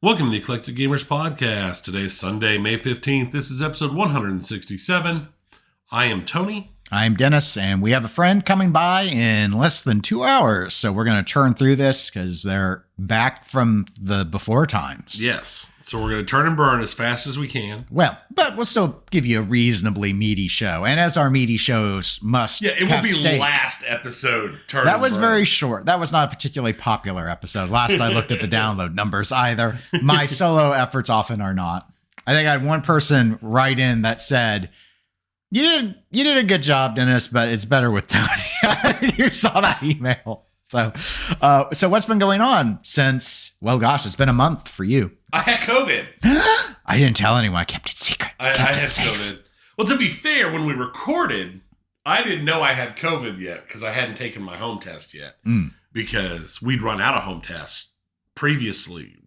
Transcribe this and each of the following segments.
Welcome to the Eclectic Gamers Podcast. Today is Sunday, May 15th. This is episode 167. I am Tony. I'm Dennis, and we have a friend coming by in less than 2 hours. So we're going to turn through this because they're back from the before times. Yes. So we're going to turn and burn as fast as we can. Well, but we'll still give you a reasonably meaty show. And as our meaty shows must Yeah, it will be steak. last episode. That was very short. That was not a particularly popular episode. Last I looked at the download numbers either. My solo efforts often are not. I think I had one person write in that said, You did a good job, Dennis, but it's better with Tony. You saw that email. So what's been going on since, well, gosh, it's been a month for you. I had COVID. I didn't tell anyone. I kept it secret. I had COVID. Well, to be fair, when we recorded, I didn't know I had COVID yet because I hadn't taken my home test yet because we'd run out of home tests previously,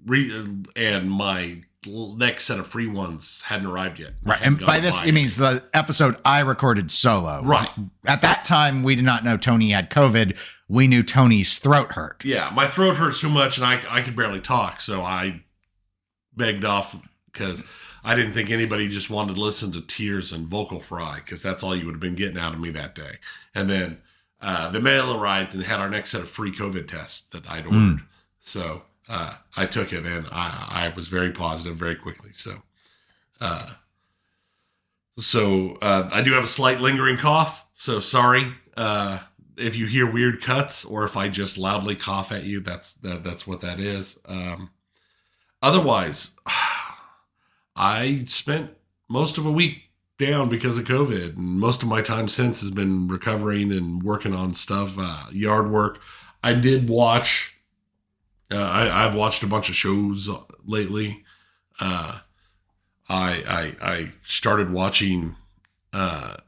and my next set of free ones hadn't arrived yet. Right. And by this, it means the episode I recorded solo. Right. At that time, we did not know Tony had COVID. We knew Tony's throat hurt. Yeah, my throat hurts too much and I could barely talk. So I begged off because I didn't think anybody just wanted to listen to tears and vocal fry because that's all you would have been getting out of me that day. And then the mail arrived and had our next set of free COVID tests that I'd ordered. So I took it and I was very positive very quickly. So I do have a slight lingering cough. So sorry if you hear weird cuts or if I just loudly cough at you. That's what that is. Otherwise, I spent most of a week down because of COVID, and most of my time since has been recovering and working on stuff, yard work. I did watch. I've watched a bunch of shows lately. I started watching a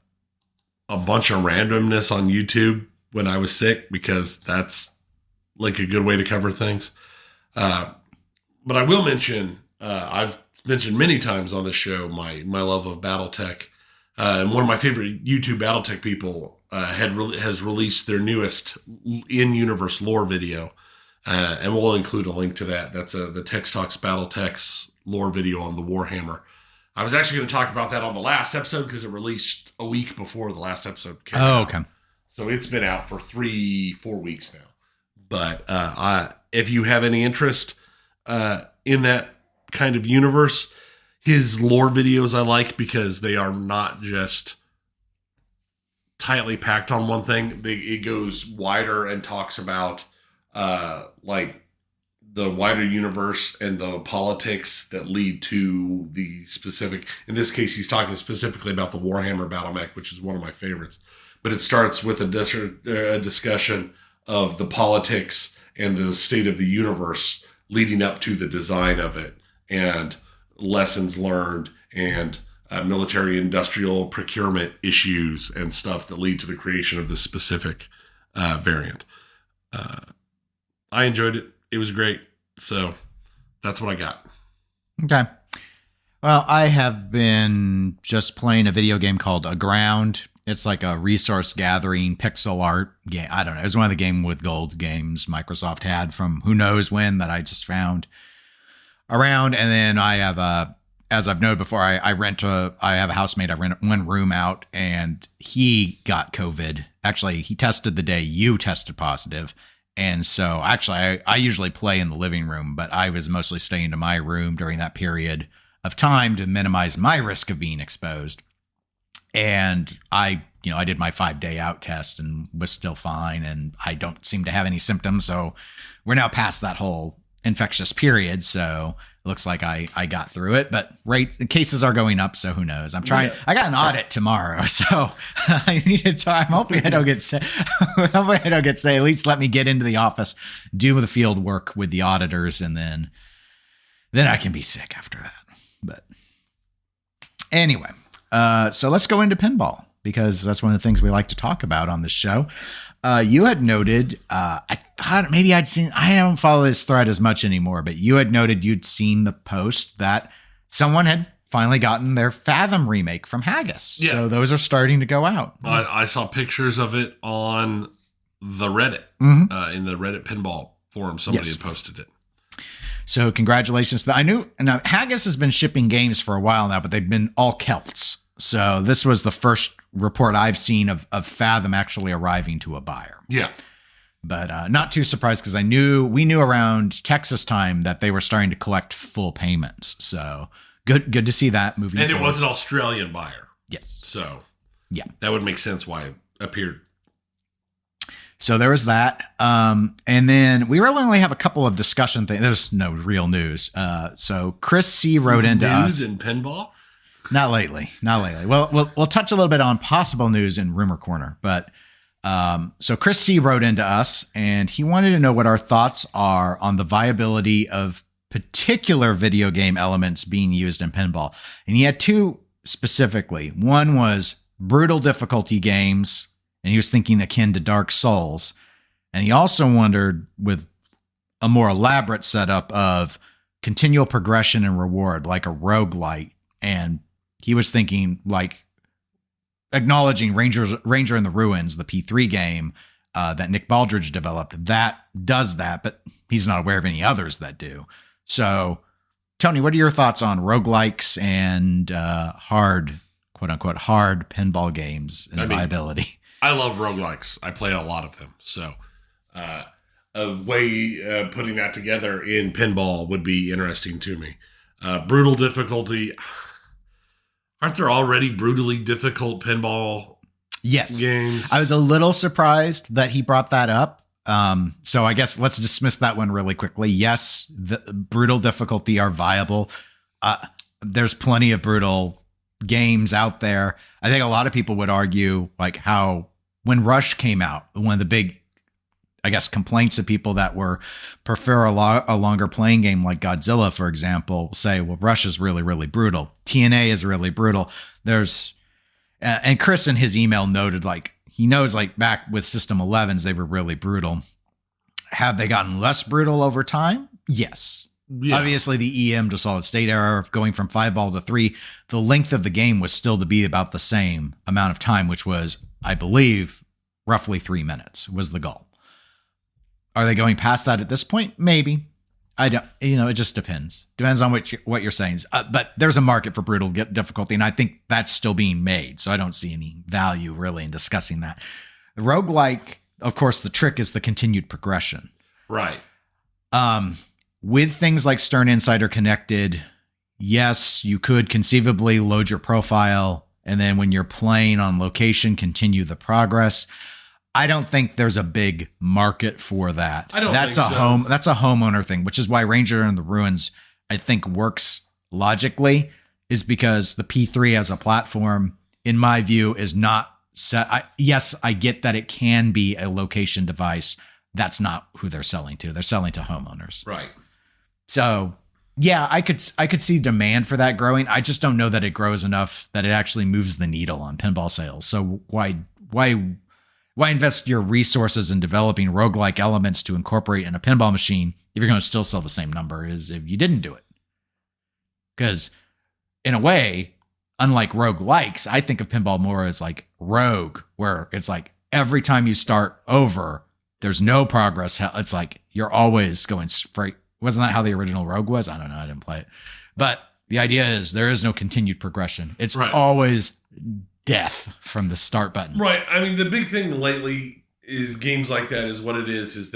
bunch of randomness on YouTube when I was sick because that's like a good way to cover things. But I will mention I've mentioned many times on this show my love of BattleTech, and one of my favorite YouTube BattleTech people has released their newest in-universe lore video. And we'll include a link to that. That's the Tex Talks BattleTech's lore video on the Warhammer. I was actually going to talk about that on the last episode because it released a week before the last episode came out. Okay. So it's been out for 3-4 weeks now. But if you have any interest in that kind of universe, his lore videos I like because they are not just tightly packed on one thing. It goes wider and talks about like the wider universe and the politics that lead to the specific, in this case, he's talking specifically about the Warhammer Battle Mech, which is one of my favorites. But it starts with a discussion of the politics and the state of the universe leading up to the design of it and lessons learned and military industrial procurement issues and stuff that lead to the creation of this specific variant. I enjoyed it. It was great. So that's what I got. Okay. Well, I have been just playing a video game called Aground. It's like a resource gathering pixel art game. I don't know. It was one of the Game with Gold games Microsoft had from who knows when that I just found around. And then I have as I've noted before, I have a housemate. I rent one room out and he got COVID. Actually, he tested the day you tested positive. And so actually, I usually play in the living room, but I was mostly staying in my room during that period of time to minimize my risk of being exposed. And I did my 5-day out test and was still fine. And I don't seem to have any symptoms. So we're now past that whole infectious period. So it looks like I got through it, but cases are going up. So who knows? I'm trying. Yeah. I got an audit tomorrow. So I need to time. I'm hoping I don't get sick. At least let me get into the office, do the field work with the auditors. And then I can be sick after that. But anyway, so let's go into pinball because that's one of the things we like to talk about on this show. You had noted, I thought maybe I don't follow this thread as much anymore, but you had noted you'd seen the post that someone had finally gotten their Fathom remake from Haggis. Yeah. So those are starting to go out. I saw pictures of it on the Reddit, in the Reddit pinball forum. Somebody had posted it. So congratulations to that. I knew now Haggis has been shipping games for a while now, but they've been all Celts. So this was the first report I've seen of Fathom actually arriving to a buyer. Yeah. But not too surprised because we knew around Texas time that they were starting to collect full payments. So good to see that moving And forward. it was an Australian buyer. Yes. So yeah, that would make sense why it appeared. So there was that. And then we really only have a couple of discussion things. There's no real news. So Chris C wrote into us. News in pinball? Not lately. Well, we'll touch a little bit on possible news in Rumor Corner. But so Chris C wrote into us, and he wanted to know what our thoughts are on the viability of particular video game elements being used in pinball. And he had two specifically. One was brutal difficulty games, and he was thinking akin to Dark Souls. And he also wondered with a more elaborate setup of continual progression and reward, like a roguelike. And he was thinking like acknowledging Ranger in the Ruins, the P3 game that Nick Baldridge developed, that does that, but he's not aware of any others that do. So, Tony, what are your thoughts on roguelikes and hard, quote unquote, hard pinball games and viability? I love roguelikes. I play a lot of them. So a way putting that together in pinball would be interesting to me. Brutal difficulty. Aren't there already brutally difficult pinball games? I was a little surprised that he brought that up. So I guess let's dismiss that one really quickly. Yes, the brutal difficulty are viable. There's plenty of brutal games out there. I think a lot of people would argue like how when Rush came out, one of the big, I guess, complaints of people that prefer a longer playing game like Godzilla, for example, say, well, Rush is really, really brutal. TNA is really brutal. And Chris in his email noted, like, he knows like back with System 11s, they were really brutal. Have they gotten less brutal over time? Yes. Yeah. Obviously, the EM to solid state era going from 5-ball to 3, the length of the game was still to be about the same amount of time, which was, I believe, roughly 3 minutes was the goal. Are they going past that at this point? Maybe. I don't, it just depends. Depends on what you're saying. But there's a market for brutal difficulty, and I think that's still being made. So I don't see any value really in discussing that. The roguelike, of course, the trick is the continued progression. Right. With things like Stern Insider Connected, yes, you could conceivably load your profile, and then when you're playing on location, continue the progress. I don't think there's a big market for that. That's a homeowner thing, which is why Ranger in the Ruins, I think, works logically, is because the P3 as a platform, in my view, is not set. Yes, I get that it can be a location device. That's not who they're selling to. They're selling to homeowners. Right. So yeah, I could see demand for that growing. I just don't know that it grows enough that it actually moves the needle on pinball sales. So why invest your resources in developing roguelike elements to incorporate in a pinball machine if you're going to still sell the same number as if you didn't do it? Because in a way, unlike roguelikes, I think of pinball more as like Rogue, where it's like every time you start over, there's no progress. It's like you're always going straight. Wasn't that how the original Rogue was? I don't know. I didn't play it. But the idea is there is no continued progression. It's always death from the start button. Right. I mean, the big thing lately is games like that is what it is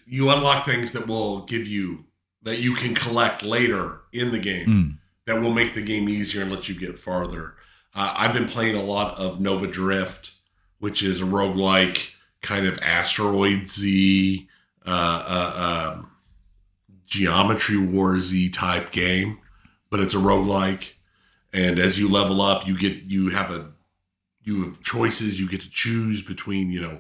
you unlock things that will give you, that you can collect later in the game that will make the game easier and let you get farther. I've been playing a lot of Nova Drift, which is a roguelike kind of asteroid-y, Geometry War-y type game, but it's a roguelike. And as you level up, you have choices. You get to choose between,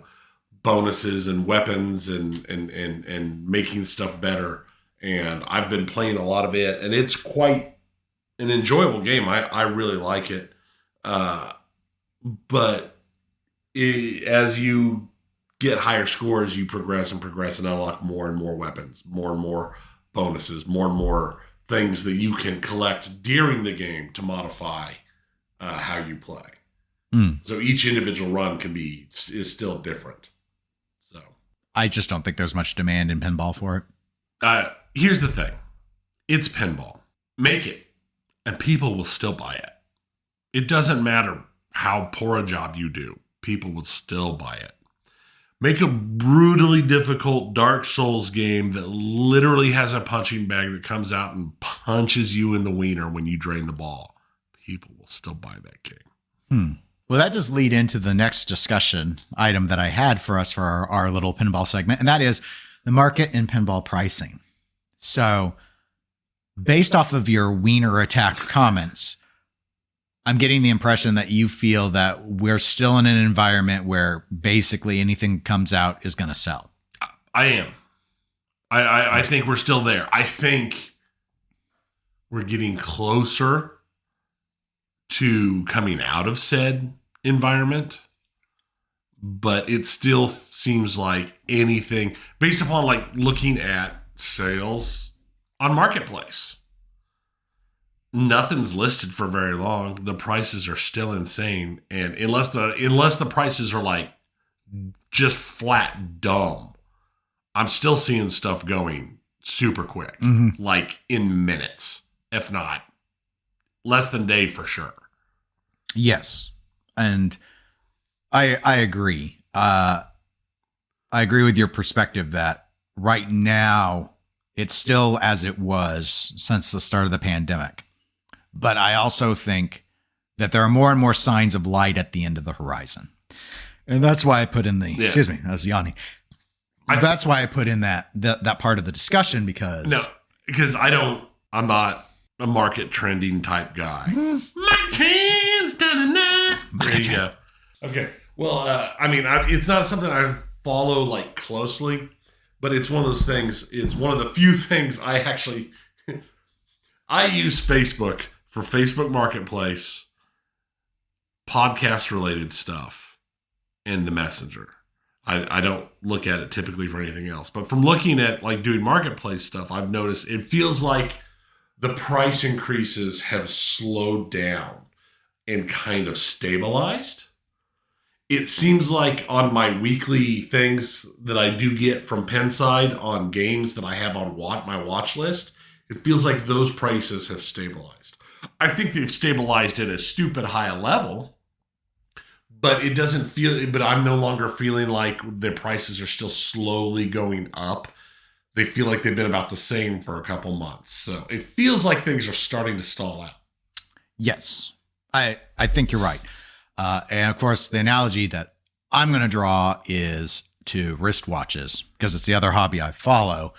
bonuses and weapons and making stuff better. And I've been playing a lot of it, and it's quite an enjoyable game. I really like it. But as you get higher scores, you progress and unlock more and more weapons, more and more bonuses, more and more things that you can collect during the game to modify how you play. So each individual run is still different. So I just don't think there's much demand in pinball for it. here's the thing. It's pinball. Make it, and people will still buy it. It doesn't matter how poor a job you do. People will still buy it. Make a brutally difficult Dark Souls game that literally has a punching bag that comes out and punches you in the wiener when you drain the ball. People will still buy that game. Well, that does lead into the next discussion item that I had for us for our little pinball segment, and that is the market and pinball pricing. So, based off of your wiener attack comments, I'm getting the impression that you feel that we're still in an environment where basically anything that comes out is going to sell. I am. I think we're still there. I think we're getting closer to coming out of said environment, but it still seems like anything based upon like looking at sales on Marketplace. Nothing's listed for very long. The prices are still insane, and unless the prices are like just flat dumb, I'm still seeing stuff going super quick, like in minutes, if not less than day for sure. Yes, and I agree. I agree with your perspective that right now it's still as it was since the start of the pandemic. But I also think that there are more and more signs of light at the end of the horizon. And that's why I put in the, excuse me, I was yawning. That's why I put in that part of the discussion because I'm not a market trending type guy. Market trends, there you go. Okay. Well, it's not something I follow like closely, but it's one of those things. It's one of the few things I actually, I use Facebook for Facebook Marketplace, podcast related stuff, and the Messenger. I don't look at it typically for anything else. But from looking at like doing Marketplace stuff, I've noticed it feels like the price increases have slowed down and kind of stabilized. It seems like on my weekly things that I do get from Pinside on games that I have on my watch list, it feels like those prices have stabilized. I think they've stabilized at a stupid high level, but it doesn't feel, but I'm no longer feeling like their prices are still slowly going up. They feel like they've been about the same for a couple months. So it feels like things are starting to stall out. Yes, I think you're right. And of course, the analogy that I'm going to draw is to wristwatches because it's the other hobby I follow.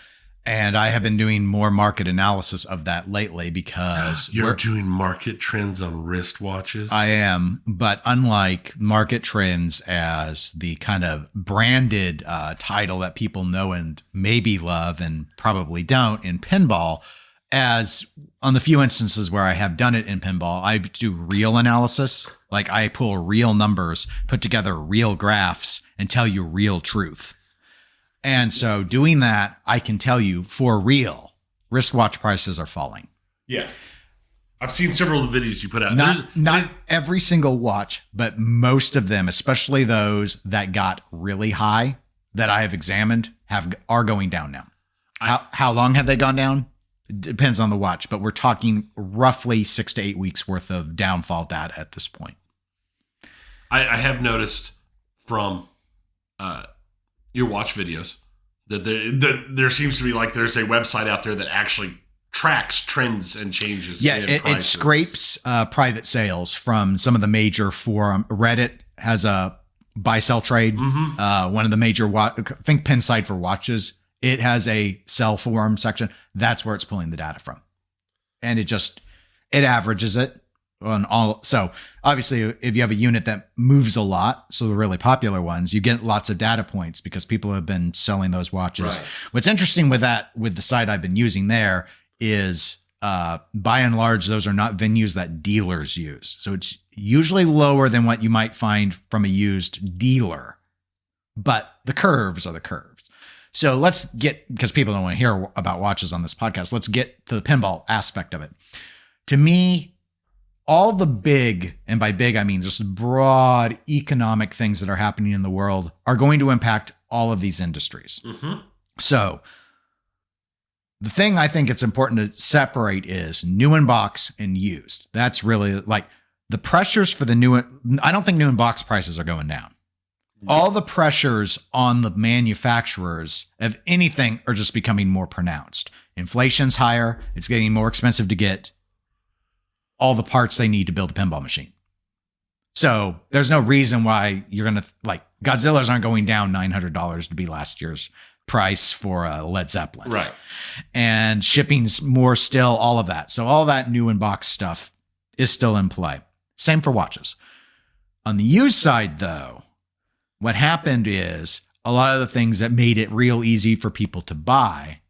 And I have been doing more market analysis of that lately because you're doing market trends on wristwatches. I am, but unlike market trends as the kind of branded title that people know and maybe love and probably don't in pinball, as on the few instances where I have done it in pinball, I do real analysis. Like I pull real numbers, put together real graphs, and tell you real truth. And so doing that, I can tell you for real, wristwatch prices are falling. Yeah. I've seen several of the videos you put out. Not every single watch, but most of them, especially those that got really high that I have examined, are going down now. How long have they gone down? Depends on the watch, but we're talking roughly 6 to 8 weeks worth of downfall data at this point. I have noticed from your watch videos that there seems to be like there's a website out there that actually tracks trends and changes. Yeah, it scrapes private sales from some of the major forum. Reddit has a buy sell trade. Mm-hmm. One of the major think Pinside for watches. It has a sell forum section. That's where it's pulling the data from, and it averages it on all. So obviously, if you have a unit that moves a lot, so the really popular ones, you get lots of data points because people have been selling those watches. Right. What's interesting with the site I've been using there is by and large, those are not venues that dealers use. So it's usually lower than what you might find from a used dealer, but the curves are the curves. So let's because people don't want to hear about watches on this podcast, let's get to the pinball aspect of it. To me, all the big, and by big, I mean just broad economic things that are happening in the world are going to impact all of these industries. Mm-hmm. So The thing I think it's important to separate is new in box and used. That's really like the pressures for the new. I don't think new in box prices are going down. All the pressures on the manufacturers of anything are just becoming more pronounced. Inflation's higher. It's getting more expensive to get all the parts they need to build a pinball machine. So there's no reason why you're going to like Godzilla's aren't going down $900 to be last year's price for a Led Zeppelin. Right. And shipping's more still, all of that. So all that new in box stuff is still in play. Same for watches. On the used side, though, what happened is a lot of the things that made it real easy for people to buy,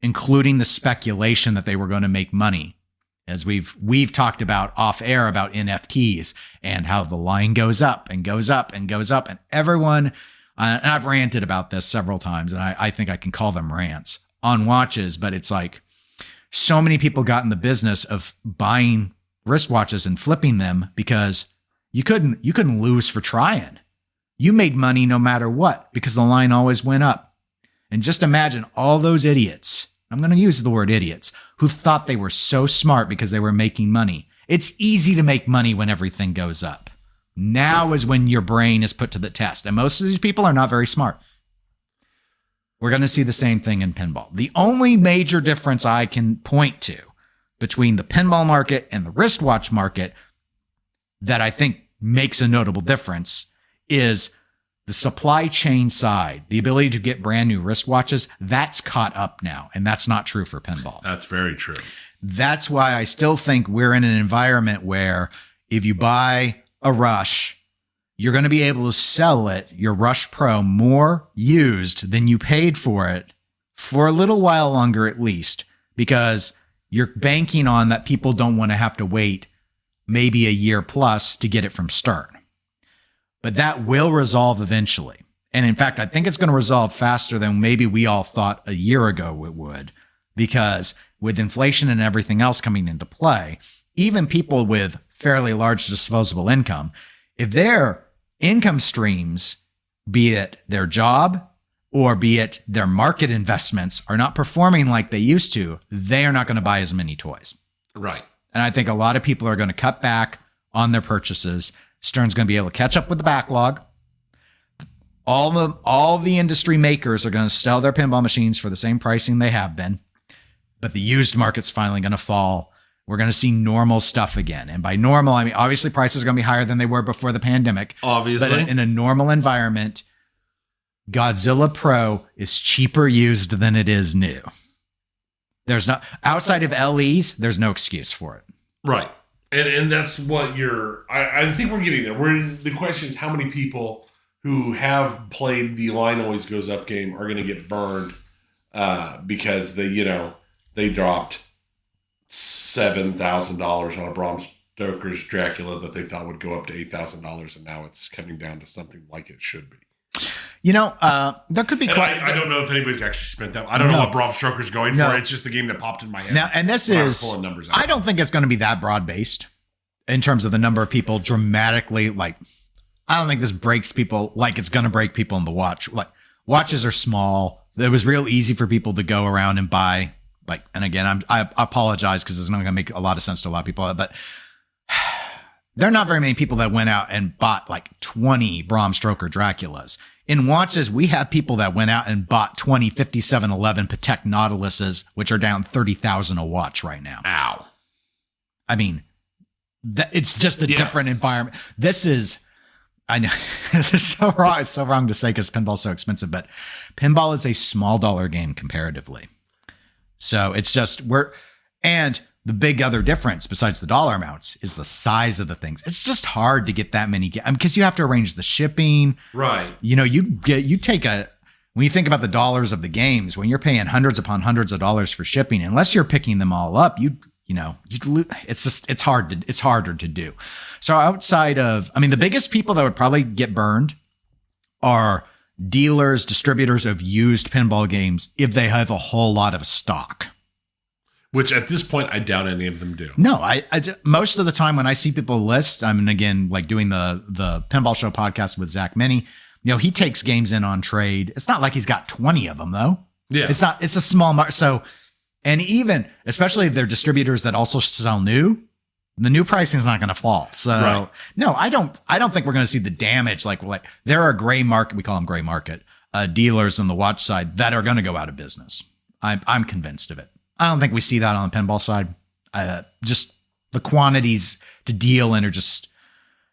including the speculation that they were going to make money, as we've talked about off air about NFTs and how the line goes up and goes up and goes up. And everyone, and I've ranted about this several times, and I think I can call them rants on watches, but it's like so many people got in the business of buying wristwatches and flipping them because you couldn't lose for trying. You made money no matter what because the line always went up. And just imagine all those idiots, I'm going to use the word idiots, who thought they were so smart because they were making money. It's easy to make money when everything goes up. Now is when your brain is put to the test. And most of these people are not very smart. We're going to see the same thing in pinball. The only major difference I can point to between the pinball market and the wristwatch market that I think makes a notable difference is the supply chain side, the ability to get brand new wristwatches. That's caught up now. And that's not true for pinball. That's very true. That's why I still think we're in an environment where if you buy a Rush, you're going to be able to sell it, your Rush Pro, more used than you paid for it for a little while longer at least, because you're banking on that people don't want to have to wait maybe a year plus to get it from Stern. But that will resolve eventually. And in fact, I think it's going to resolve faster than maybe we all thought a year ago it would, because with inflation and everything else coming into play, even people with fairly large disposable income, if their income streams, be it their job or be it their market investments, are not performing like they used to, they are not going to buy as many toys. Right. And I think a lot of people are going to cut back on their purchases. Stern's going to be able to catch up with the backlog. All the industry makers are going to sell their pinball machines for the same pricing they have been. But the used market's finally going to fall. We're going to see normal stuff again. And by normal, I mean, obviously prices are going to be higher than they were before the pandemic. Obviously. But in a normal environment, Godzilla Pro is cheaper used than it is new. There's not, outside of LEs, there's no excuse for it. Right. And that's what I think we're getting there. The question is how many people who have played the line always goes up game are going to get burned because they dropped $7,000 on a Bram Stoker's Dracula that they thought would go up to $8,000, and now it's coming down to something like it should be. That could be quite. I don't know if anybody's actually spent that. I don't know what Bram Stoker's going for. It's just the game that popped in my head. Now, and this is, pulling numbers out. I don't think it's going to be that broad based in terms of the number of people dramatically. Like, I don't think this breaks people like it's going to break people in the watch. Like, watches are small. It was real easy for people to go around and buy. Like, and again, I apologize because it's not going to make a lot of sense to a lot of people, but there are not very many people that went out and bought like 20 Bram Stoker Draculas. In watches, we have people that went out and bought 20 5711 Patek Nautiluses, which are down $30,000 a watch right now. Ow. I mean, it's just a different environment. This is, I know, it's so wrong. It's so wrong to say because pinball's so expensive, but pinball is a small dollar game comparatively. So it's just, and the big other difference besides the dollar amounts is the size of the things. It's just hard to get that many because you have to arrange the shipping. Right. When you think about the dollars of the games, when you're paying hundreds upon hundreds of dollars for shipping, unless you're picking them all up, it's harder to do. So outside of, the biggest people that would probably get burned are dealers, distributors of used pinball games if they have a whole lot of stock. Which at this point, I doubt any of them do. No, I most of the time when I see people list, again, like doing the Pinball Show podcast with Zach Minnie, he takes games in on trade. It's not like he's got 20 of them though. Yeah. It's a small market. So, and even, especially if they're distributors that also sell new, the new pricing is not going to fall. So Right. no, I don't think we're going to see the damage. Like there are gray market, we call them gray market, dealers on the watch side that are going to go out of business. I'm convinced of it. I don't think we see that on the pinball side. Just the quantities to deal in are just,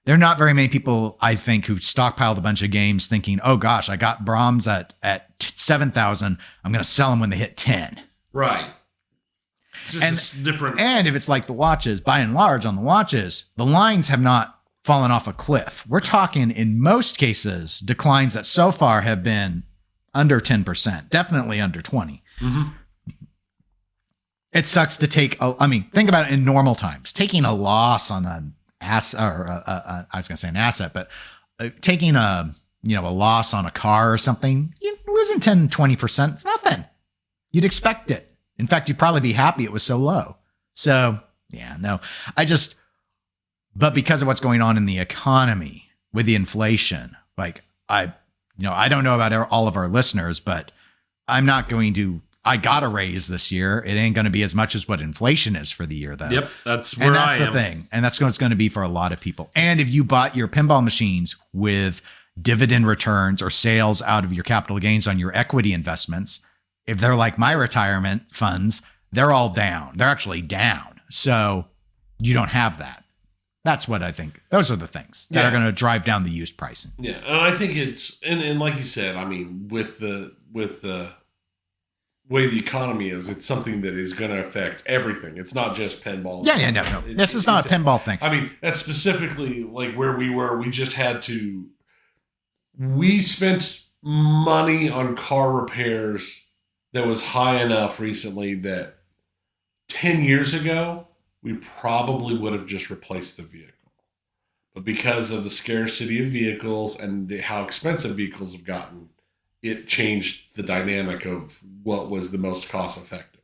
there are not very many people, I think, who stockpiled a bunch of games thinking, oh gosh, I got Brahms at 7,000. I'm going to sell them when they hit 10. Right. It's just different. And if it's like the watches, by and large on the watches, the lines have not fallen off a cliff. We're talking, in most cases, declines that so far have been under 10%, definitely under 20. Mm-hmm. It sucks to take, think about it in normal times. Taking a loss on an asset, or I was going to say an asset, but taking a loss on a car or something, you're losing 10, 20%. It's nothing. You'd expect it. In fact, you'd probably be happy it was so low. So, yeah, no. But because of what's going on in the economy with the inflation, like I don't know about all of our listeners, but I got a raise this year. It ain't going to be as much as what inflation is for the year, though. Yep, that's where I am. And that's the thing. And that's what it's going to be for a lot of people. And if you bought your pinball machines with dividend returns or sales out of your capital gains on your equity investments, if they're like my retirement funds, they're all down. They're actually down. So you don't have that. That's what I think. Those are the things that are going to drive down the used pricing. Yeah, and I think it's and like you said, I mean, with the way the economy is, it's something that is going to affect everything. It's not just pinball. Yeah, no. This is not a pinball thing. I mean, that's specifically like where we were. We spent money on car repairs that was high enough recently that 10 years ago, we probably would have just replaced the vehicle. But because of the scarcity of vehicles and how expensive vehicles have gotten, it changed the dynamic of what was the most cost effective.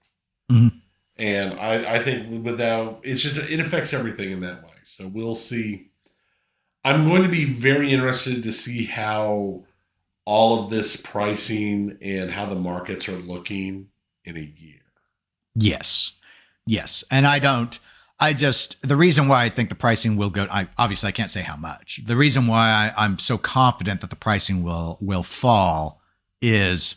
Mm-hmm. And I think without, it affects everything in that way. So we'll see. I'm going to be very interested to see how all of this pricing and how the markets are looking in a year. Yes. And the reason why I think the pricing will go, obviously I can't say how much. The reason why I'm so confident that the pricing will fall is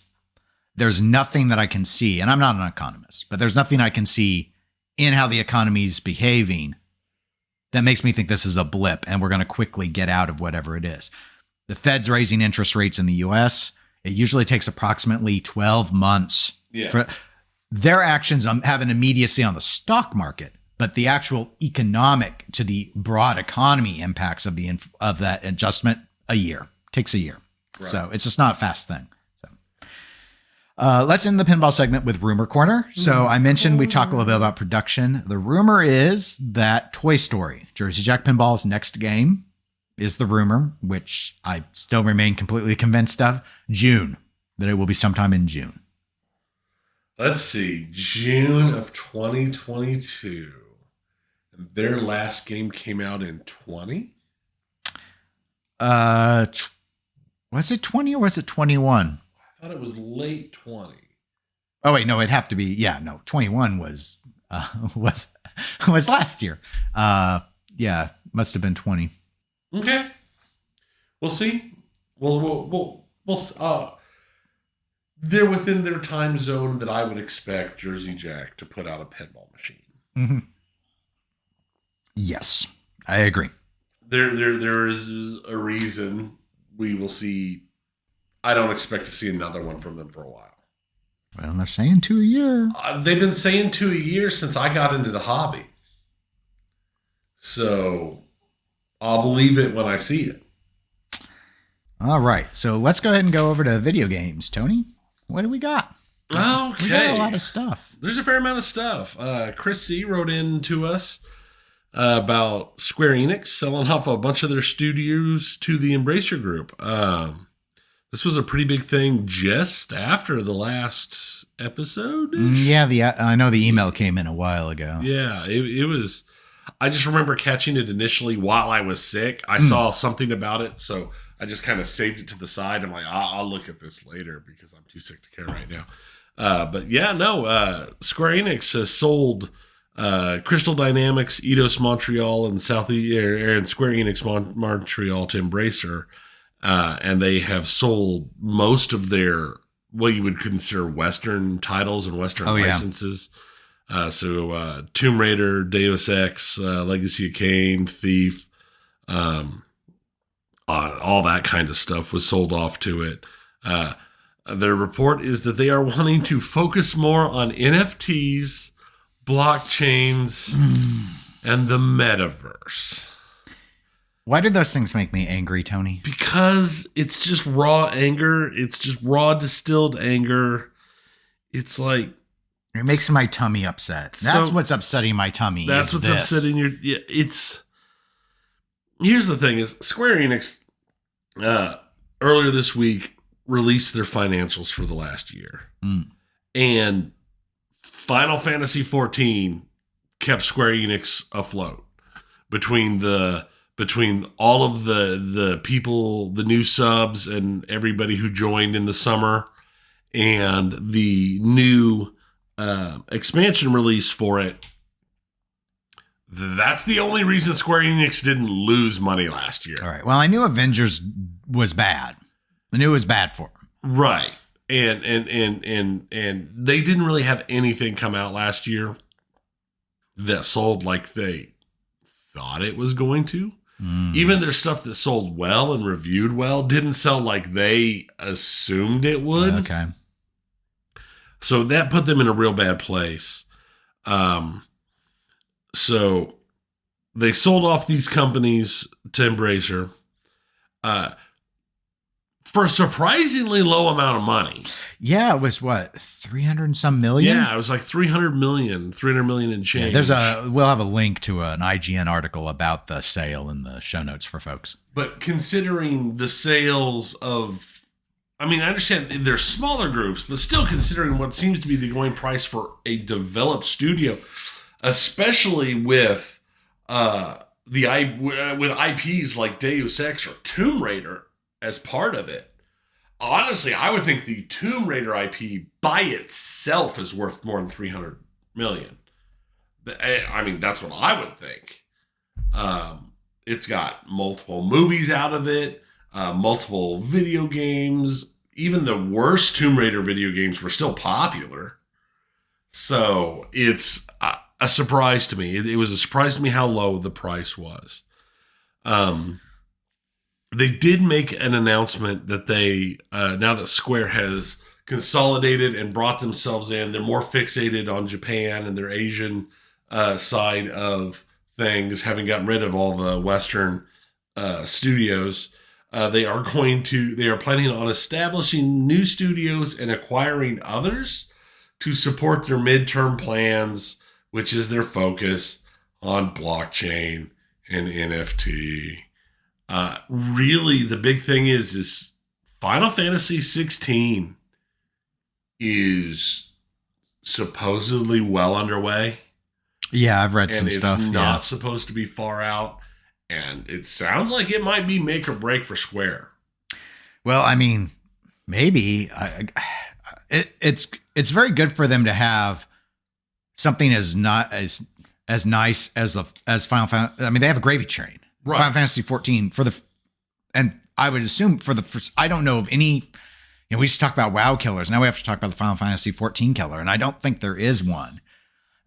there's nothing that I can see, and I'm not an economist, but there's nothing I can see in how the economy is behaving that makes me think this is a blip and we're going to quickly get out of whatever it is. The Fed's raising interest rates in the US. It usually takes approximately 12 months for their actions have an immediacy on the stock market, but the actual economic to the broad economy impacts of that adjustment takes a year. Right. So it's just not a fast thing. Let's end the pinball segment with Rumor Corner. So I mentioned we talk a little bit about production. The rumor is that Toy Story, Jersey Jack Pinball's next game, is the rumor, which I still remain completely convinced of. That it will be sometime in June. Let's see, June of 2022. And their last game came out in 20? Was it 20 or was it 21? I thought it was late 20. Oh wait, no, it'd have to be. Yeah, no, 21 was last year. Yeah, must have been 20. Okay, we'll see. We'll they're within their time zone that I would expect Jersey Jack to put out a pinball machine. Mm-hmm. Yes, I agree. There is a reason we will see. I don't expect to see another one from them for a while. Well, they're saying 2 a year. They've been saying 2 a year since I got into the hobby. So I'll believe it when I see it. All right. So let's go ahead and go over to video games. Tony, what do we got? Okay. We got a lot of stuff. There's a fair amount of stuff. Chris C. wrote in to us about Square Enix selling off a bunch of their studios to the Embracer Group. This was a pretty big thing just after the last episode. Yeah, I know the email came in a while ago. Yeah, it was. I just remember catching it initially while I was sick. I saw something about it, so I just kind of saved it to the side. I'm like, I'll look at this later because I'm too sick to care right now. But yeah, no. Square Enix has sold Crystal Dynamics, Eidos Montreal, and and Square Enix Montreal to Embracer, and they have sold most of their what you would consider Western titles and Western licenses. So Tomb Raider, Deus Ex, Legacy of Kain, Thief, all that kind of stuff was sold off to it. Their report is that they are wanting to focus more on NFTs, blockchains, and the metaverse. Why did those things make me angry, Tony? Because it's just raw anger. It's just raw distilled anger. It's like... It makes my tummy upset. That's what's upsetting my tummy. That's what's upsetting your... Yeah, it's... Here's the thing is, Square Enix, earlier this week, released their financials for the last year. And Final Fantasy XIV kept Square Enix afloat between all of the people, the new subs, and everybody who joined in the summer, and the new expansion release for it. That's the only reason Square Enix didn't lose money last year. All right. Well, I knew Avengers was bad. I knew it was bad for them. Right. And they didn't really have anything come out last year that sold like they thought it was going to. Even their stuff that sold well and reviewed well didn't sell like they assumed it would. Okay. So that put them in a real bad place. So they sold off these companies to Embracer for a surprisingly low amount of money. Yeah, it was what, 300 and some million? Yeah, it was like 300 million and change. Yeah, we'll have a link to an IGN article about the sale in the show notes for folks. But considering the sales of, I mean, I understand they're smaller groups, but still considering what seems to be the going price for a developed studio, especially with with IPs like Deus Ex or Tomb Raider as part of it. Honestly, I would think the Tomb Raider IP by itself is worth more than 300 million. I mean, that's what I would think. It's got multiple movies out of it, multiple video games. Even the worst Tomb Raider video games were still popular. So it's a surprise to me. It was a surprise to me how low the price was. They did make an announcement that they, now that Square has consolidated and brought themselves in, they're more fixated on Japan and their Asian side of things, having gotten rid of all the Western studios. They are planning on establishing new studios and acquiring others to support their midterm plans, which is their focus on blockchain and NFT. Really, the big thing is Final Fantasy 16 is supposedly well underway. Yeah, I've read some stuff. And it's not supposed to be far out. And it sounds like it might be make or break for Square. Well, I mean, maybe. It's very good for them to have something as not as nice as Final Fantasy. I mean, they have a gravy train. Right. Final Fantasy 14 and I would assume I don't know of any, we just talked about WoW killers. Now we have to talk about the Final Fantasy 14 killer. And I don't think there is one,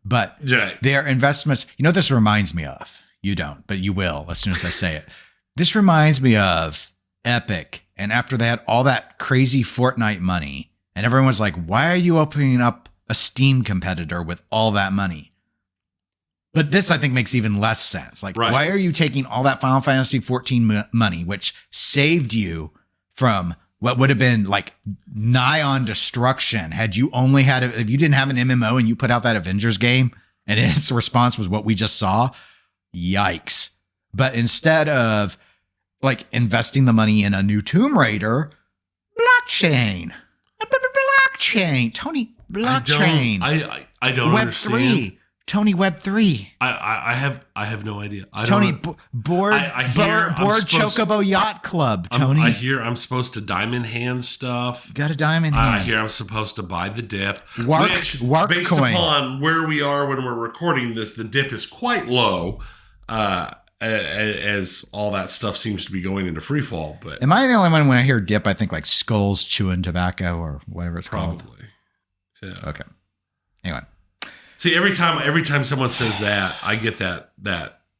but their investments, this reminds me of, you don't, but you will as soon as I say it. This reminds me of Epic. And after they had all that crazy Fortnite money and everyone was like, why are you opening up a Steam competitor with all that money? But this, I think, makes even less sense. Like, why are you taking all that Final Fantasy 14 money, which saved you from what would have been like nigh on destruction had you only had, if you didn't have an MMO and you put out that Avengers game and its response was what we just saw? Yikes. But instead of like investing the money in a new Tomb Raider, blockchain. Tony, blockchain. I don't Web understand. 3. Tony Web 3. I have no idea. Tony board Chocobo Yacht Club. Tony, I hear I'm supposed to diamond hand stuff. Got a diamond hand. I hear I'm supposed to buy the dip. Warp based coin. upon where we are when we're recording this, the dip is quite low. As all that stuff seems to be going into free fall. But am I the only one when I hear dip? I think like Skulls chewing tobacco or whatever it's called. Probably. Yeah. Okay. Anyway. See, every time someone says that, I get that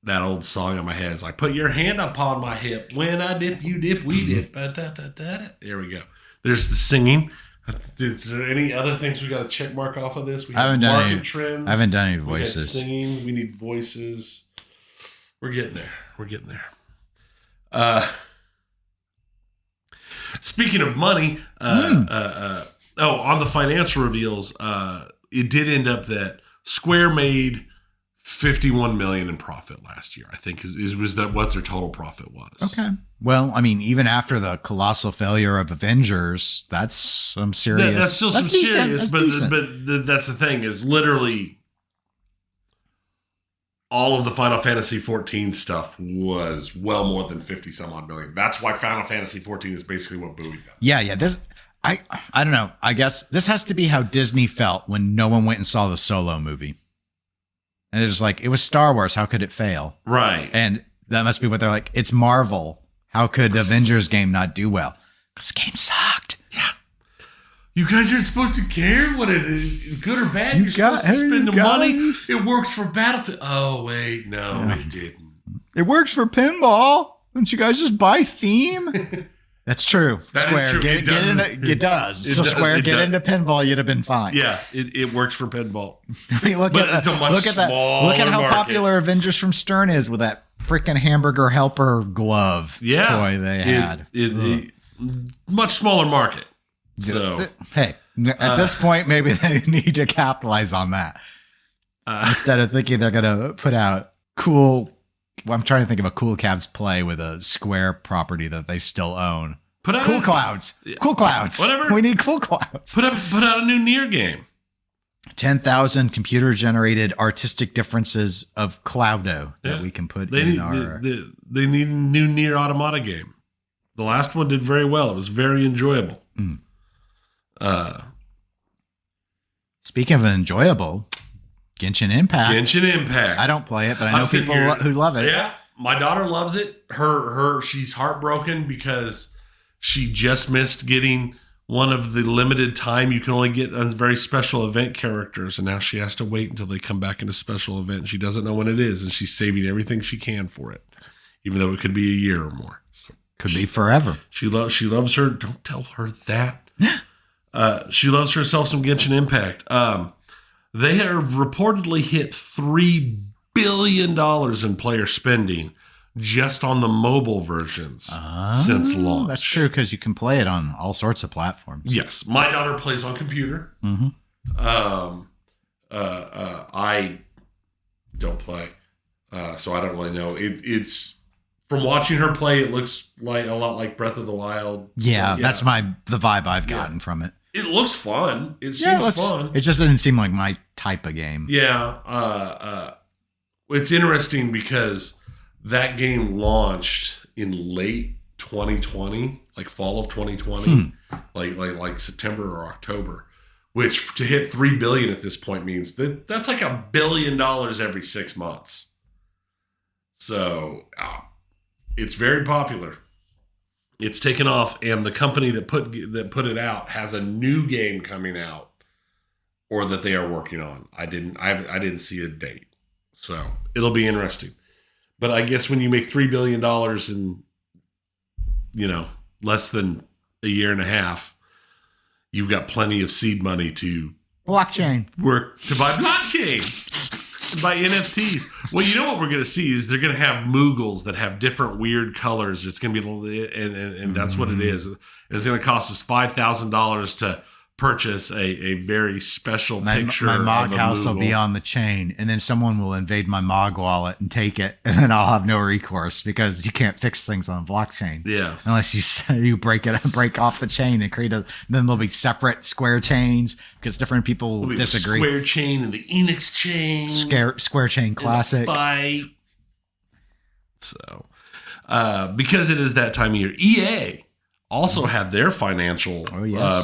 old song in my head. It's like, put your hand upon my hip. When I dip, you dip, we dip. There we go. There's the singing. Is there any other things we got to check mark off of this? We have market trends. I haven't done any voices. We got singing. We need voices. We're getting there. Speaking of money, on the financial reveals, it did end up that Square made $51 million in profit last year. I think was that what their total profit was. Okay. Well, I mean, even after the colossal failure of Avengers, that's some serious. That's still some serious, but that's the thing is literally all of the Final Fantasy 14 stuff was well more than 50 some odd million. That's why Final Fantasy 14 is basically what buoyed them. Yeah. This. I don't know. I guess this has to be how Disney felt when no one went and saw the Solo movie. And they're just like, it was Star Wars. How could it fail? Right. And that must be what they're like. It's Marvel. How could the Avengers game not do well? Because the game sucked. Yeah. You guys aren't supposed to care what it is, good or bad. You're supposed to spend the money. It works for Battlefield. Oh, wait. No, it didn't. It works for pinball. Don't you guys just buy theme? That's true. Square, true. Get into, it does. So Square, get into pinball, you'd have been fine. Yeah, it works for pinball. I mean, look at how popular Avengers from Stern is with that freaking hamburger helper glove toy they had. Much smaller market. So hey, at this point, maybe they need to capitalize on that instead of thinking they're going to put out cool. Well, I'm trying to think of a Cool Cabs play with a Square property that they still own. Cool Clouds. Cool Clouds. Whatever. We need Cool Clouds. Put out a new Nier game. 10,000 computer-generated artistic differences of Cloudo that we can put in our... They need a new Nier Automata game. The last one did very well. It was very enjoyable. Speaking of enjoyable... Genshin Impact. I don't play it, but I know people who love it. Yeah, my daughter loves it. She's heartbroken because she just missed getting one of the limited time you can only get on very special event characters, and now she has to wait until they come back in a special event. She doesn't know when it is, and she's saving everything she can for it, even though it could be a year or more. So could be forever. She loves her. Don't tell her that. She loves herself some Genshin Impact. They have reportedly hit $3 billion in player spending just on the mobile versions since launch. That's true because you can play it on all sorts of platforms. Yes. My daughter plays on computer. Mm-hmm. I don't play, so I don't really know. It's from watching her play, it looks like a lot like Breath of the Wild. Yeah, so, that's the vibe I've gotten from it. It looks fun. It seems fun. It just doesn't seem like my type of game. Yeah. It's interesting because that game launched in late 2020, like fall of 2020, like September or October, which to hit $3 billion at this point means that's like $1 billion every 6 months. So it's very popular. It's taken off, and the company that put it out has a new game coming out, or that they are working on. I didn't see a date, so it'll be interesting. But I guess when you make $3 billion in, less than a year and a half, you've got plenty of seed money to blockchain work to buy blockchain. By NFTs. Well, you know what we're going to see is they're going to have Moogles that have different weird colors. It's going to be, and that's what it is. It's going to cost us $5,000 to purchase a very special picture. My Mog of a house will Moogle. be on the chain, and then someone will invade my Mog wallet and take it, and then I'll have no recourse because you can't fix things on blockchain. Yeah. Unless you break off the chain and create then there'll be separate Square chains because different people will disagree. The Square chain and the Enix chain. Square chain classic. Fight. So, because it is that time of year, EA also had their financial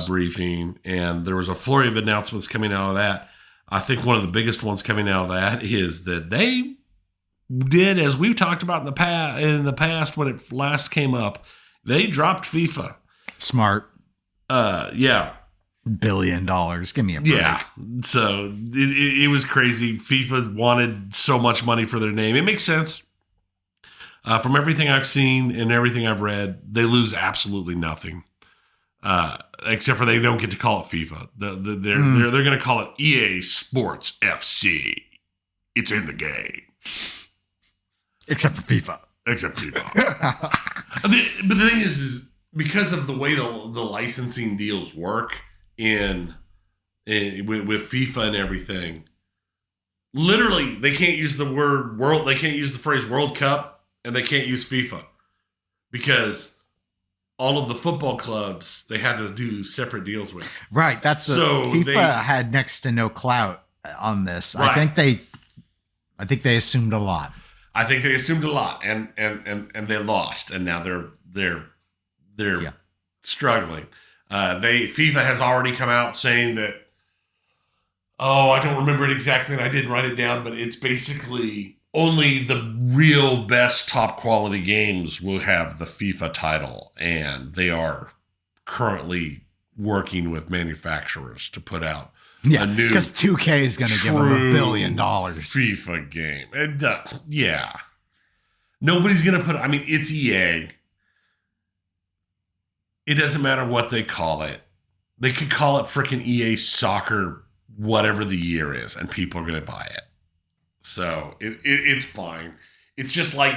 briefing, and there was a flurry of announcements coming out of that. I think one of the biggest ones coming out of that is that they did, as we've talked about in the past when it last came up, they dropped FIFA. Smart. Yeah. $1 billion. Give me a break. Yeah. So it was crazy. FIFA wanted so much money for their name. It makes sense. From everything I've seen and everything I've read, they lose absolutely nothing, except for they don't get to call it FIFA. They're going to call it EA Sports FC. It's in the game, except for FIFA. But the thing is because of the way the licensing deals work with FIFA and everything. Literally, they can't use the word world. They can't use the phrase World Cup. And they can't use FIFA because all of the football clubs they had to do separate deals with. Right. FIFA had next to no clout on this. Right. I think they assumed a lot. I think they assumed a lot, and they lost, and now they're struggling. FIFA has already come out saying that. Oh, I don't remember it exactly, and I didn't write it down, but it's basically. Only the real best top quality games will have the FIFA title, and they are currently working with manufacturers to put out a new because 2K is going to give them $1 billion FIFA game. And yeah, nobody's going to put. I mean, it's EA. It doesn't matter what they call it. They could call it freaking EA Soccer, whatever the year is, and people are going to buy it. So it's fine. It's just like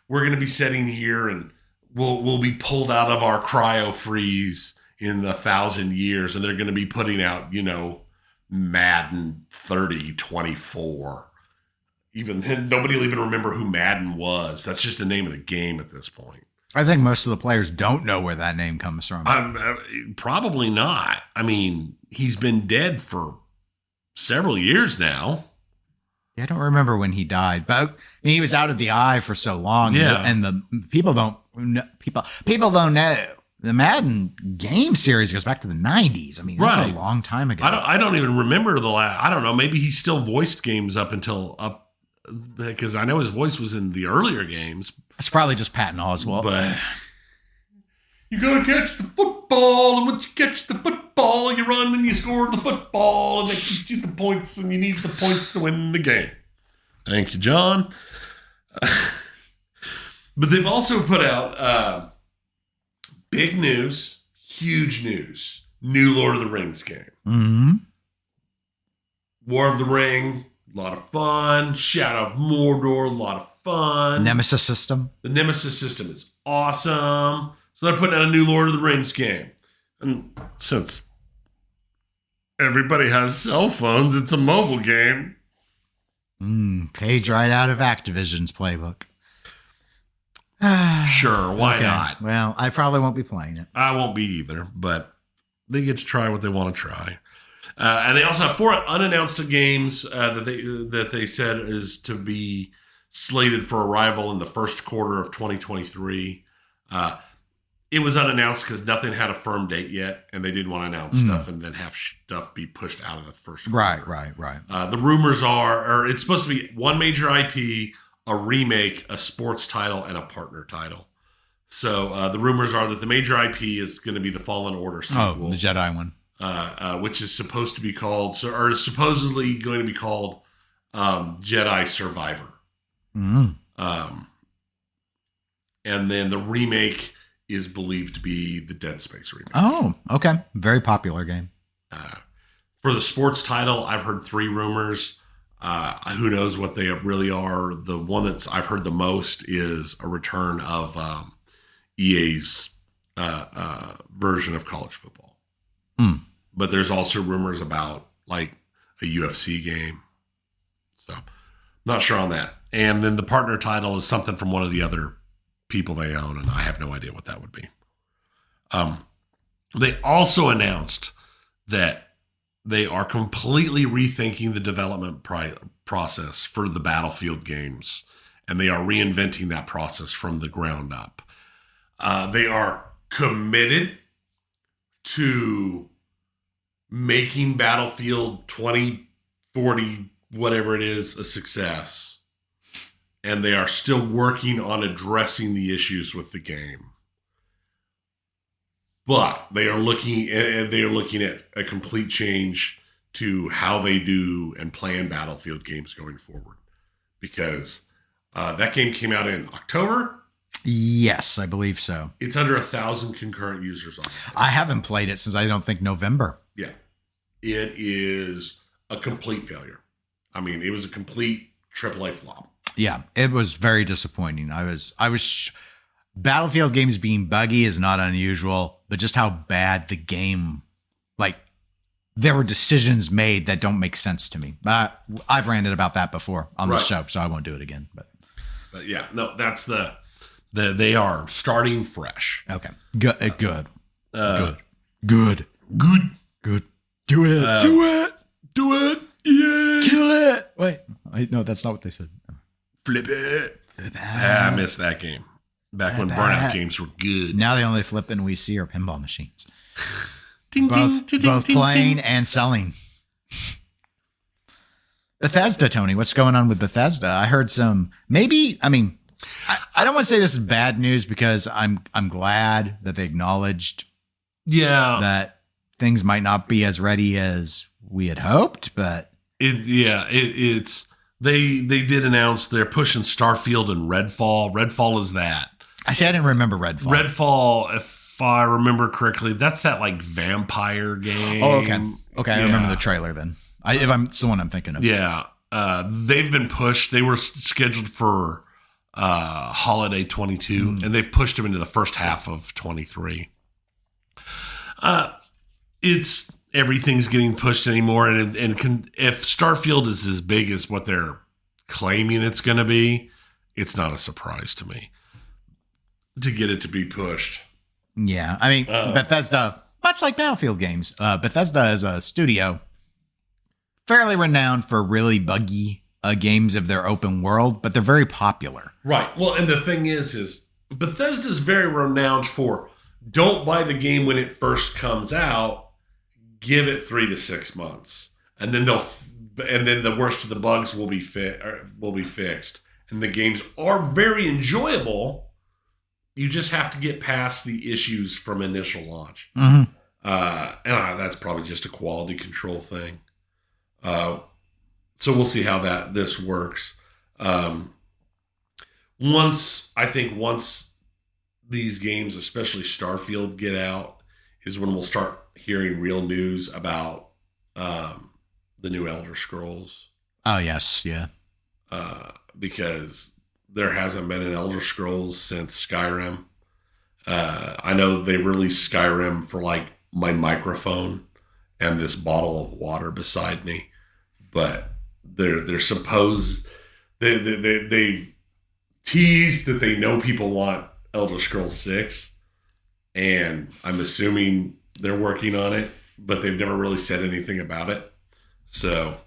we're going to be sitting here and we'll be pulled out of our cryo freeze in 1,000 years, and they're going to be putting out, Madden 3024. Even then, nobody will even remember who Madden was. That's just the name of the game at this point. I think most of the players don't know where that name comes from. Probably not. I mean, he's been dead for several years now. I don't remember when he died, but he was out of the eye for so long. Yeah. And the people don't know. People don't know. The Madden game series goes back to the 90s. I mean, that's a long time ago. I don't even remember the last. I don't know. Maybe he still voiced games because I know his voice was in the earlier games. It's probably just Patton Oswalt. But you go to catch the football, and once you catch the football, you run and you score the football, and that gets you the points, and you need the points to win the game. Thank you, John. But they've also put out big news, huge news, new Lord of the Rings game. Mm-hmm. War of the Ring, a lot of fun. Shadow of Mordor, a lot of fun. Nemesis system. The Nemesis system is awesome. So they're putting out a new Lord of the Rings game. And since everybody has cell phones, it's a mobile game. Page right out of Activision's playbook. Sure, why not? Well, I probably won't be playing it. I won't be either, but they get to try what they want to try. And they also have 4 unannounced games that they said is to be slated for arrival in the first quarter of 2023. It was unannounced because nothing had a firm date yet, and they didn't want to announce stuff and then have stuff be pushed out of the first quarter. Right. The rumors are it's supposed to be one major IP, a remake, a sports title, and a partner title. So the rumors are that the major IP is going to be the Fallen Order sequel. Oh, the Jedi one. Which is supposed to be called, or is supposedly going to be called Jedi Survivor. Mm. And then the remake is believed to be the Dead Space remake. Oh, okay. Very popular game. For the sports title, I've heard 3 rumors. Who knows what they really are. The one that's I've heard the most is a return of EA's version of college football. but there's also rumors about like a UFC game. So not sure on that. And then the partner title is something from one of the other people they own, and I have no idea what that would be. They also announced that they are completely rethinking the development process for the Battlefield games, and they are reinventing that process from the ground up. They are committed to making Battlefield 2040, whatever it is, a success. And they are still working on addressing the issues with the game. But they are looking at a complete change to how they do and plan Battlefield games going forward. Because that game came out in October. Yes, I believe so. It's under 1,000 concurrent users on it. I haven't played it since I don't think November. Yeah. It is a complete failure. I mean, it was a complete AAA flop. Yeah, it was very disappointing. Battlefield games being buggy is not unusual, but just how bad the game, like, there were decisions made that don't make sense to me. But I've ranted about that before on the show, so I won't do it again. But yeah, no, that's they are starting fresh. Okay, good. Good. Do it. Yeah. Kill it. Wait, no, that's not what they said. Flip it. I missed that game. Back when Burnout games were good. Now the only flipping we see are pinball machines. both playing and selling. Bethesda, Tony, what's going on with Bethesda? I heard some, I don't want to say this is bad news because I'm glad that they acknowledged that things might not be as ready as we had hoped, but it's they did announce they're pushing Starfield and Redfall. Redfall is that. I didn't remember Redfall. Redfall, if I remember correctly, that's that like vampire game. Oh, okay. Okay, I remember the trailer then. It's the one I'm thinking of. Yeah. They've been pushed. They were scheduled for holiday 22, and they've pushed them into the first half of 23. Everything's getting pushed anymore, and if Starfield is as big as what they're claiming it's going to be, it's not a surprise to me to get it to be pushed. Yeah, Bethesda, much like Battlefield games, Bethesda is a studio fairly renowned for really buggy games of their open world, but they're very popular. Right. Well, and the thing is Bethesda's very renowned for don't buy the game when it first comes out. Give it 3 to 6 months, and then the worst of the bugs will be fixed, and the games are very enjoyable. You just have to get past the issues from initial launch, and that's probably just a quality control thing. So we'll see how this works. Once these games, especially Starfield, get out, is when we'll start hearing real news about the new Elder Scrolls. Oh, yes, yeah. Because there hasn't been an Elder Scrolls since Skyrim. I know they released Skyrim for like my microphone and this bottle of water beside me, but they're supposed they teased that they know people want Elder Scrolls 6, and I'm assuming they're working on it, but they've never really said anything about it. So,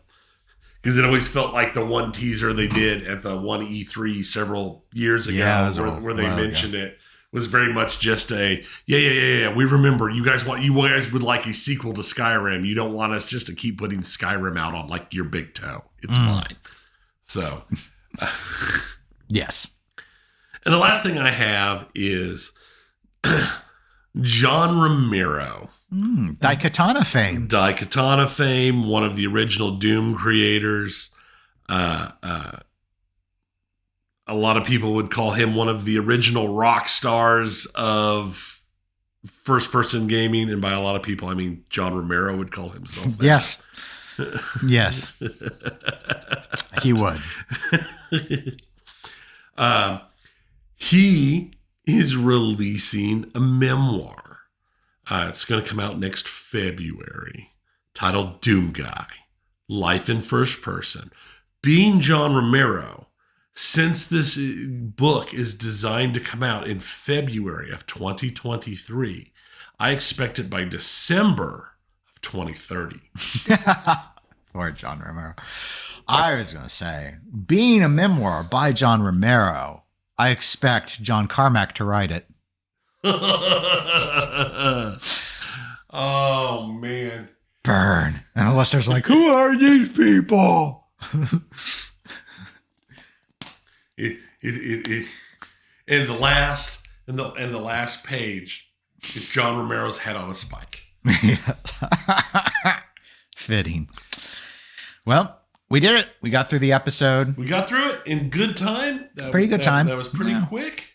because it always felt like the one teaser they did at the one E3 several years ago, where they mentioned it, was very much just a we remember you guys would like a sequel to Skyrim. You don't want us just to keep putting Skyrim out on like your big toe. It's fine. So, yes. And the last thing I have is John Romero. Daikatana fame. One of the original Doom creators. A lot of people would call him one of the original rock stars of first-person gaming. And by a lot of people, I mean John Romero would call himself that. Yes. Yes. He would. He is releasing a memoir. It's going to come out next February. Titled Doom Guy. Life in First Person. Being John Romero, since this book is designed to come out in February of 2023, I expect it by December of 2030. Poor John Romero. I was going to say, being a memoir by John Romero, I expect John Carmack to write it. Oh, man. Burn. And unless there's like, who are these people? And the last page is John Romero's head on a spike. Fitting. Well, we did it. We got through the episode. We got through it in good time. Pretty good time. That was pretty quick.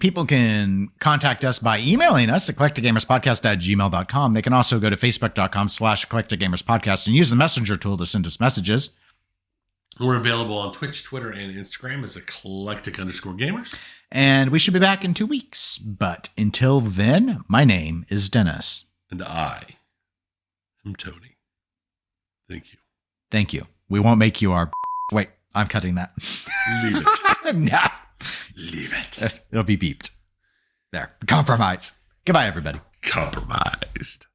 People can contact us by emailing us at eclecticgamerspodcast@gmail.com. They can also go to facebook.com/eclecticgamerspodcast and use the messenger tool to send us messages. We're available on Twitch, Twitter, and Instagram as eclectic_gamers. And we should be back in 2 weeks. But until then, my name is Dennis. And I am Tony. Thank you. Thank you. We won't make you our... Wait, I'm cutting that. Leave it. No. Leave it. It'll be beeped. There. Compromise. Goodbye, everybody. Compromised.